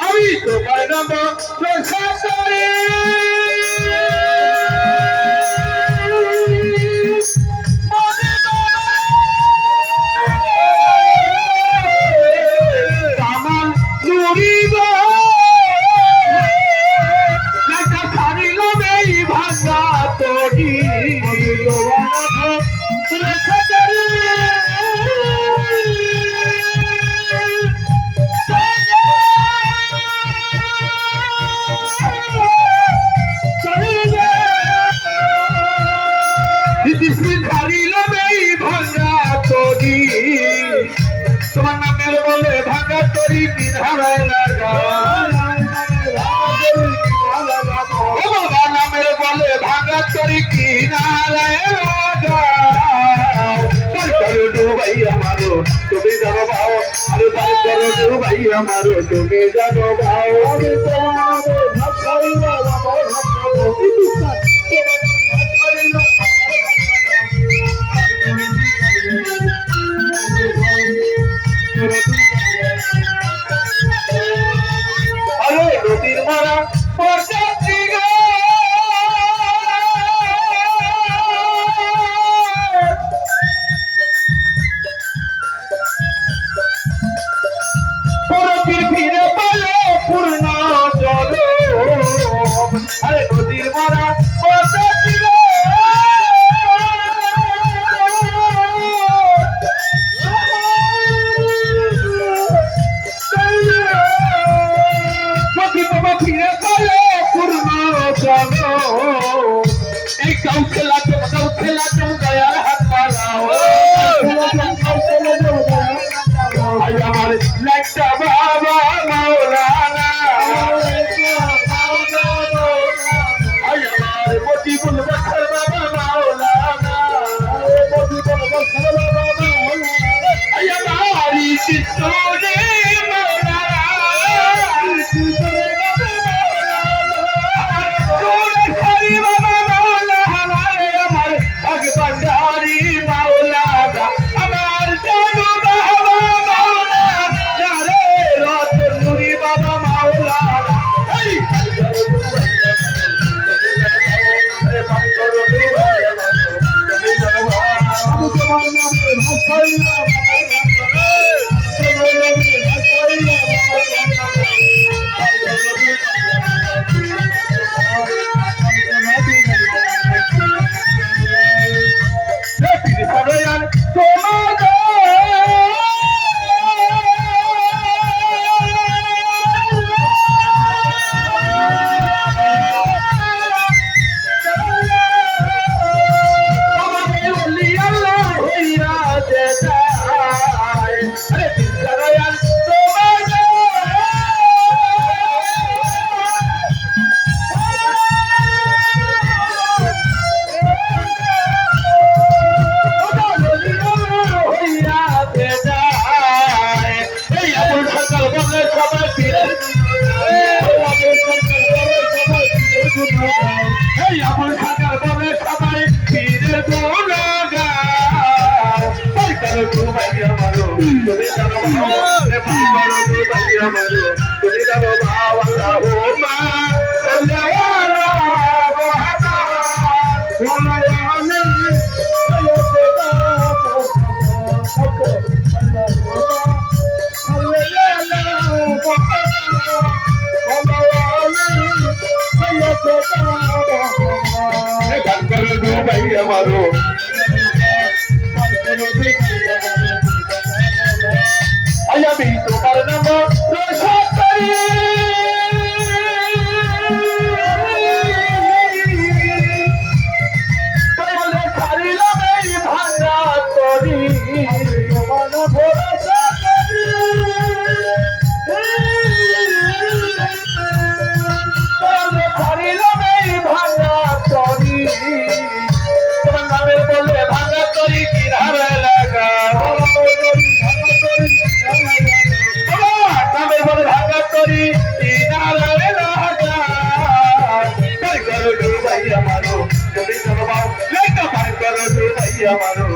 আমি তোমার নাম প্রসাদ করে তোমার নামের বলে ভাঙা তরি কিনারায় লাগা বাবা নামের বলে ভাঙা তরি কিনারায় লাগা ভাই আমারো তুমি জানো ভাও আরে তাই করো ভাই আমারো তুমি জানো ভাও আমি তোমার আরে নদীর মারা পর্যাপ্তি ফিরে পালো পূর্ণ জল আরে নদীর মারা পর্যাপ্তি এই কাউ খেলা তুমি দয়াল হাত পালাও আমার লাইটা বাবা মাওলানা আমার মজিবুল বছর বাবা মাওলানা আমার কৃষ্ণ রে हमारो आया भी तुम्हारा नाम रोशन करिए पहले खाली लगे भांगा तोरी तुम्हारा भरोसा पहले खाली लगे भांगा तोरी बोले भांगा तोरी किनारे लगा नामेर बोले भांगा तोरी আমারো